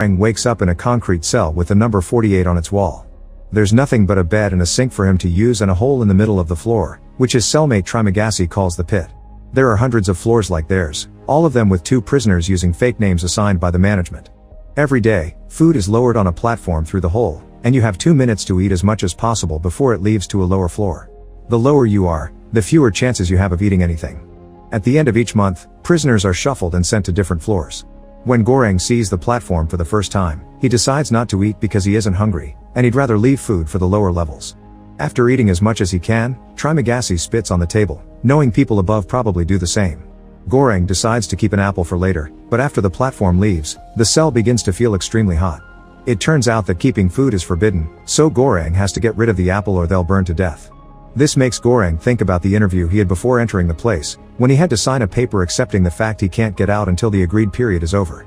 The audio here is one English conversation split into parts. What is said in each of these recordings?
Goreng wakes up in a concrete cell with the number 48 on its wall. There's nothing but a bed and a sink for him to use and a hole in the middle of the floor, which his cellmate Trimagasi calls the pit. There are hundreds of floors like theirs, all of them with 2 prisoners using fake names assigned by the management. Every day, food is lowered on a platform through the hole, and you have 2 minutes to eat as much as possible before it leaves to a lower floor. The lower you are, the fewer chances you have of eating anything. At the end of each month, prisoners are shuffled and sent to different floors. When Goreng sees the platform for the first time, he decides not to eat because he isn't hungry, and he'd rather leave food for the lower levels. After eating as much as he can, Trimagasi spits on the table, knowing people above probably do the same. Goreng decides to keep an apple for later, but after the platform leaves, the cell begins to feel extremely hot. It turns out that keeping food is forbidden, so Goreng has to get rid of the apple or they'll burn to death. This makes Goreng think about the interview he had before entering the place, when he had to sign a paper accepting the fact he can't get out until the agreed period is over.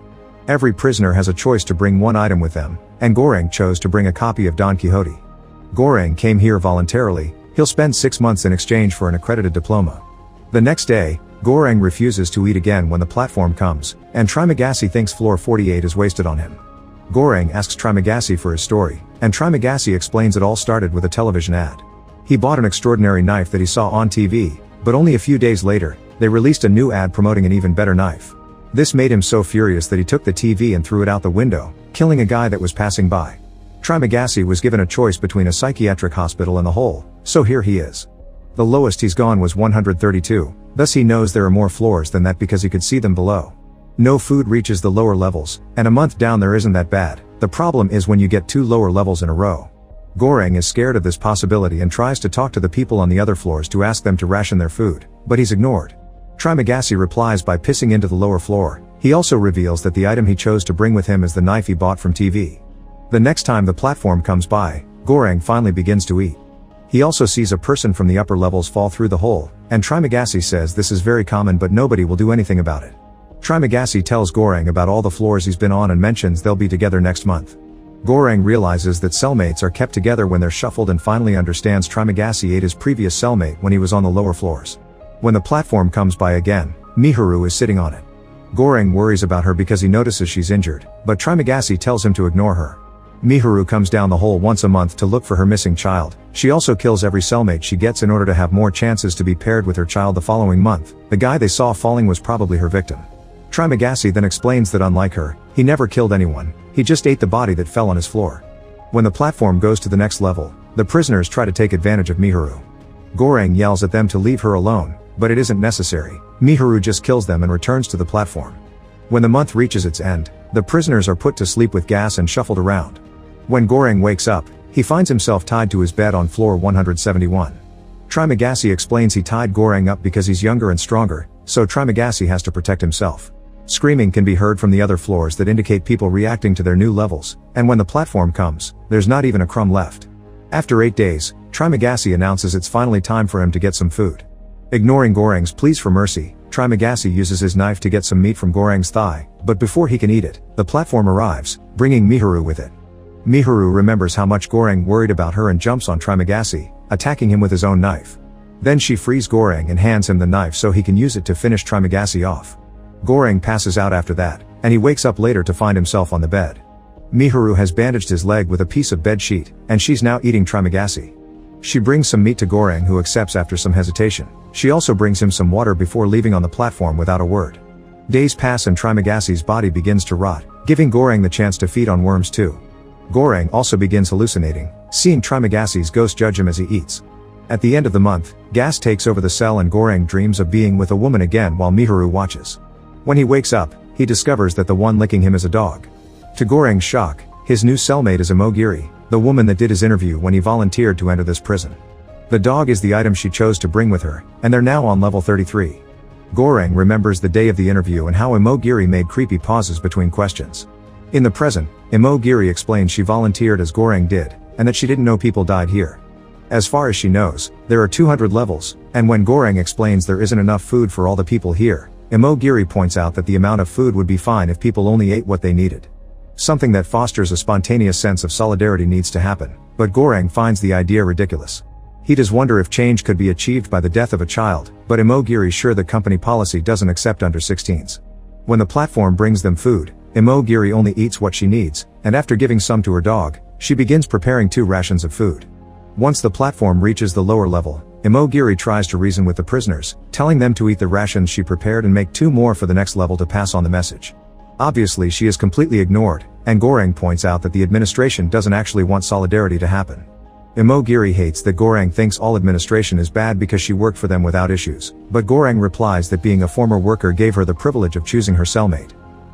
Every prisoner has a choice to bring one item with them, and Goreng chose to bring a copy of Don Quixote. Goreng came here voluntarily. He'll spend 6 months in exchange for an accredited diploma. The next day, Goreng refuses to eat again when the platform comes, and Trimagasi thinks floor 48 is wasted on him. Goreng asks Trimagasi for his story, and Trimagasi explains it all started with a television ad. He bought an extraordinary knife that he saw on TV, but only a few days later, they released a new ad promoting an even better knife. This made him so furious that he took the TV and threw it out the window, killing a guy that was passing by. Trimagasi was given a choice between a psychiatric hospital and the hole, so here he is. The lowest he's gone was 132, thus he knows there are more floors than that because he could see them below. No food reaches the lower levels, and a month down there isn't that bad. The problem is when you get 2 lower levels in a row. Goreng is scared of this possibility and tries to talk to the people on the other floors to ask them to ration their food, but he's ignored. Trimagasi replies by pissing into the lower floor. He also reveals that the item he chose to bring with him is the knife he bought from TV. The next time the platform comes by, Goreng finally begins to eat. He also sees a person from the upper levels fall through the hole, and Trimagasi says this is very common but nobody will do anything about it. Trimagasi tells Goreng about all the floors he's been on and mentions they'll be together next month. Goreng realizes that cellmates are kept together when they're shuffled and finally understands Trimagasi ate his previous cellmate when he was on the lower floors. When the platform comes by again, Miharu is sitting on it. Goreng worries about her because he notices she's injured, but Trimagasi tells him to ignore her. Miharu comes down the hole once a month to look for her missing child. She also kills every cellmate she gets in order to have more chances to be paired with her child the following month. The guy they saw falling was probably her victim. Trimagasi then explains that unlike her, he never killed anyone, he just ate the body that fell on his floor. When the platform goes to the next level, the prisoners try to take advantage of Miharu. Goreng yells at them to leave her alone, but it isn't necessary. Miharu just kills them and returns to the platform. When the month reaches its end, the prisoners are put to sleep with gas and shuffled around. When Goreng wakes up, he finds himself tied to his bed on floor 171. Trimagasi explains he tied Goreng up because he's younger and stronger, so Trimagasi has to protect himself. Screaming can be heard from the other floors that indicate people reacting to their new levels, and when the platform comes, there's not even a crumb left. After 8 days, Trimagasi announces it's finally time for him to get some food. Ignoring Goreng's pleas for mercy, Trimagasi uses his knife to get some meat from Goreng's thigh, but before he can eat it, the platform arrives, bringing Miharu with it. Miharu remembers how much Goreng worried about her and jumps on Trimagasi, attacking him with his own knife. Then she frees Goreng and hands him the knife so he can use it to finish Trimagasi off. Goreng passes out after that, and he wakes up later to find himself on the bed. Miharu has bandaged his leg with a piece of bed sheet, and she's now eating Trimagasi. She brings some meat to Goreng who accepts after some hesitation. She also brings him some water before leaving on the platform without a word. Days pass and Trimagasi's body begins to rot, giving Goreng the chance to feed on worms too. Goreng also begins hallucinating, seeing Trimagasi's ghost judge him as he eats. At the end of the month, gas takes over the cell and Goreng dreams of being with a woman again while Miharu watches. When he wakes up, he discovers that the one licking him is a dog. To Goreng's shock, his new cellmate is Imogiri, the woman that did his interview when he volunteered to enter this prison. The dog is the item she chose to bring with her, and they're now on level 33. Goreng remembers the day of the interview and how Imogiri made creepy pauses between questions. In the present, Imogiri explains she volunteered as Goreng did, and that she didn't know people died here. As far as she knows, there are 200 levels, and when Goreng explains there isn't enough food for all the people here, Imogiri points out that the amount of food would be fine if people only ate what they needed. Something that fosters a spontaneous sense of solidarity needs to happen, but Goreng finds the idea ridiculous. He does wonder if change could be achieved by the death of a child, but Imogiri's sure the company policy doesn't accept under 16s. When the platform brings them food, Imogiri only eats what she needs, and after giving some to her dog, she begins preparing 2 rations of food. Once the platform reaches the lower level, Imogiri tries to reason with the prisoners, telling them to eat the rations she prepared and make 2 more for the next level to pass on the message. Obviously she is completely ignored, and Goreng points out that the administration doesn't actually want solidarity to happen. Imogiri hates that Goreng thinks all administration is bad because she worked for them without issues, but Goreng replies that being a former worker gave her the privilege of choosing her cellmate.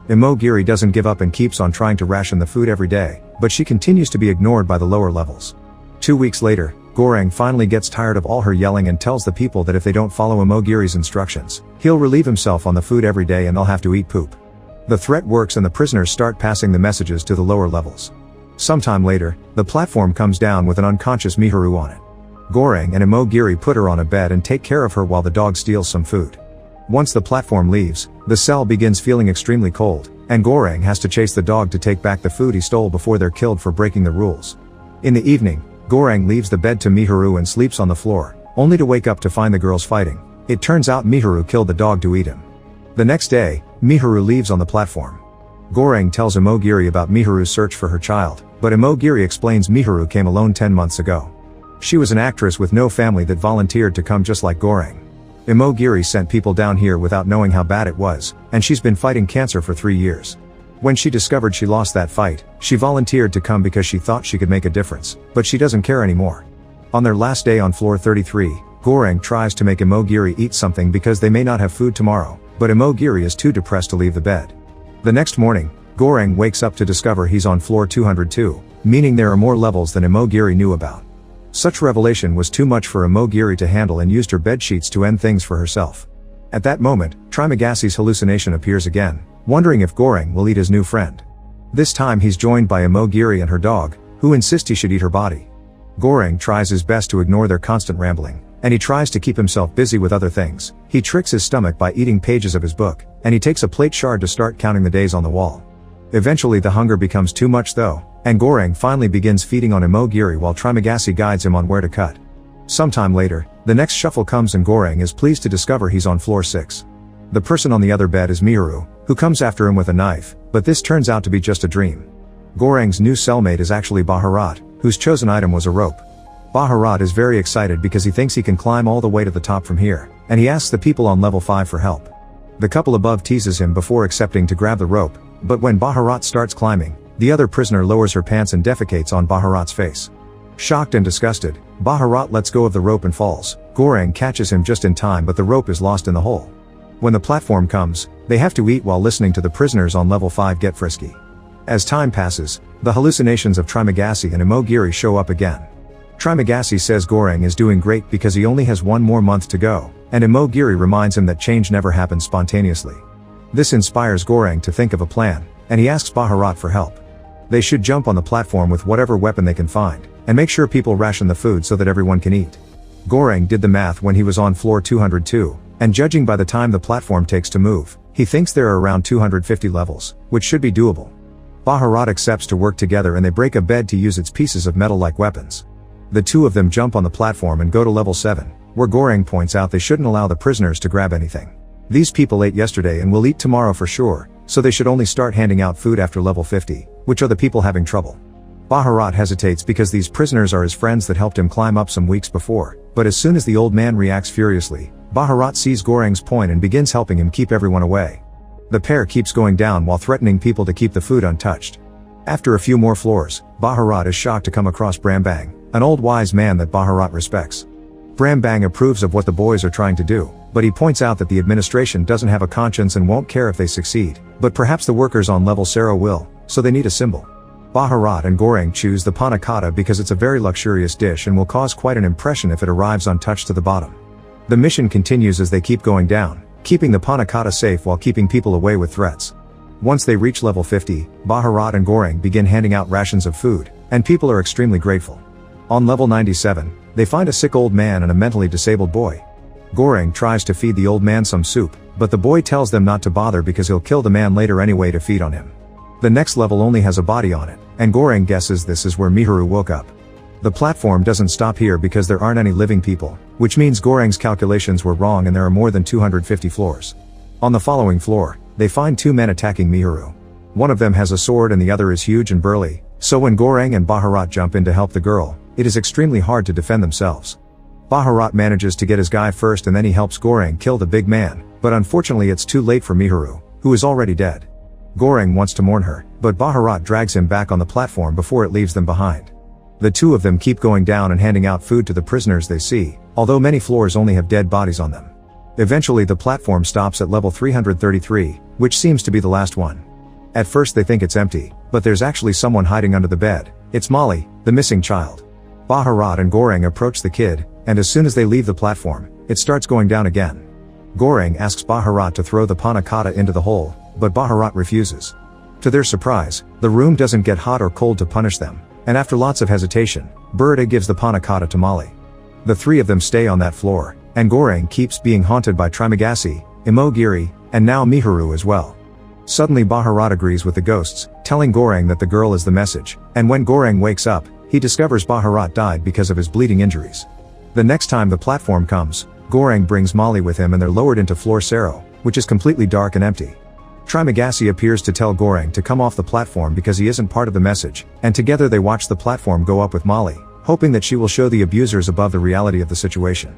Imogiri doesn't give up and keeps on trying to ration the food every day, but she continues to be ignored by the lower levels. 2 weeks later, Goreng finally gets tired of all her yelling and tells the people that if they don't follow Imogiri's instructions, he'll relieve himself on the food every day and they'll have to eat poop. The threat works and the prisoners start passing the messages to the lower levels. Sometime later, the platform comes down with an unconscious Miharu on it. Goreng and Imogiri put her on a bed and take care of her while the dog steals some food. Once the platform leaves, the cell begins feeling extremely cold, and Goreng has to chase the dog to take back the food he stole before they're killed for breaking the rules. In the evening, Goreng leaves the bed to Miharu and sleeps on the floor, only to wake up to find the girls fighting. It turns out Miharu killed the dog to eat him. The next day, Miharu leaves on the platform. Goreng tells Imogiri about Miharu's search for her child, but Imogiri explains Miharu came alone 10 months ago. She was an actress with no family that volunteered to come just like Goreng. Imogiri sent people down here without knowing how bad it was, and she's been fighting cancer for 3 years. When she discovered she lost that fight, she volunteered to come because she thought she could make a difference, but she doesn't care anymore. On their last day on floor 33, Goreng tries to make Imogiri eat something because they may not have food tomorrow, but Imogiri is too depressed to leave the bed. The next morning, Goreng wakes up to discover he's on floor 202, meaning there are more levels than Imogiri knew about. Such revelation was too much for Imogiri to handle and used her bedsheets to end things for herself. At that moment, Trimagasi's hallucination appears again, wondering if Goreng will eat his new friend. This time he's joined by Imogiri and her dog, who insist he should eat her body. Goreng tries his best to ignore their constant rambling, and he tries to keep himself busy with other things. He tricks his stomach by eating pages of his book, and he takes a plate shard to start counting the days on the wall. Eventually the hunger becomes too much though, and Goreng finally begins feeding on Imogiri while Trimagasi guides him on where to cut. Sometime later, the next shuffle comes and Goreng is pleased to discover he's on floor 6. The person on the other bed is Miharu, who comes after him with a knife, but this turns out to be just a dream. Goreng's new cellmate is actually Baharat, whose chosen item was a rope. Baharat is very excited because he thinks he can climb all the way to the top from here, and he asks the people on level 5 for help. The couple above teases him before accepting to grab the rope, but when Baharat starts climbing, the other prisoner lowers her pants and defecates on Baharat's face. Shocked and disgusted, Baharat lets go of the rope and falls. Goreng catches him just in time, but the rope is lost in the hole. When the platform comes, they have to eat while listening to the prisoners on level 5 get frisky. As time passes, the hallucinations of Trimagasi and Imogiri show up again. Trimagasi says Goreng is doing great because he only has 1 more month to go, and Imogiri reminds him that change never happens spontaneously. This inspires Goreng to think of a plan, and he asks Baharat for help. They should jump on the platform with whatever weapon they can find, and make sure people ration the food so that everyone can eat. Goreng did the math when he was on floor 202, and judging by the time the platform takes to move, he thinks there are around 250 levels, which should be doable. Baharat accepts to work together and they break a bed to use its pieces of metal like weapons. The two of them jump on the platform and go to level 7, where Goreng points out they shouldn't allow the prisoners to grab anything. These people ate yesterday and will eat tomorrow for sure, so they should only start handing out food after level 50, which are the people having trouble. Baharat hesitates because these prisoners are his friends that helped him climb up some weeks before, but as soon as the old man reacts furiously, Baharat sees Goreng's point and begins helping him keep everyone away. The pair keeps going down while threatening people to keep the food untouched. After a few more floors, Baharat is shocked to come across Brambang, an old wise man that Baharat respects. Brambang approves of what the boys are trying to do, but he points out that the administration doesn't have a conscience and won't care if they succeed, but perhaps the workers on level 0 will, so they need a symbol. Baharat and Goreng choose the panna cotta because it's a very luxurious dish and will cause quite an impression if it arrives untouched to the bottom. The mission continues as they keep going down, keeping the panna cotta safe while keeping people away with threats. Once they reach level 50, Baharat and Goreng begin handing out rations of food, and people are extremely grateful. On level 97, they find a sick old man and a mentally disabled boy. Goreng tries to feed the old man some soup, but the boy tells them not to bother because he'll kill the man later anyway to feed on him. The next level only has a body on it, and Goreng guesses this is where Miharu woke up. The platform doesn't stop here because there aren't any living people, which means Goreng's calculations were wrong and there are more than 250 floors. On the following floor, they find 2 men attacking Miharu. One of them has a sword and the other is huge and burly, so when Goreng and Baharat jump in to help the girl, it is extremely hard to defend themselves. Baharat manages to get his guy first and then he helps Goreng kill the big man, but unfortunately it's too late for Miharu, who is already dead. Goreng wants to mourn her, but Baharat drags him back on the platform before it leaves them behind. The two of them keep going down and handing out food to the prisoners they see, although many floors only have dead bodies on them. Eventually the platform stops at level 333, which seems to be the last one. At first they think it's empty, but there's actually someone hiding under the bed. It's Molly, the missing child. Baharat and Goreng approach the kid, and as soon as they leave the platform, it starts going down again. Goreng asks Baharat to throw the panna cotta into the hole, but Baharat refuses. To their surprise, the room doesn't get hot or cold to punish them, and after lots of hesitation, Burda gives the panna cotta to Molly. The three of them stay on that floor, and Goreng keeps being haunted by Trimagasi, Imogiri, and now Miharu as well. Suddenly Baharat agrees with the ghosts, telling Goreng that the girl is the message, and when Goreng wakes up, he discovers Baharat died because of his bleeding injuries. The next time the platform comes, Goreng brings Molly with him and they're lowered into floor 0, which is completely dark and empty. Trimagasi appears to tell Goreng to come off the platform because he isn't part of the message, and together they watch the platform go up with Molly, hoping that she will show the abusers above the reality of the situation.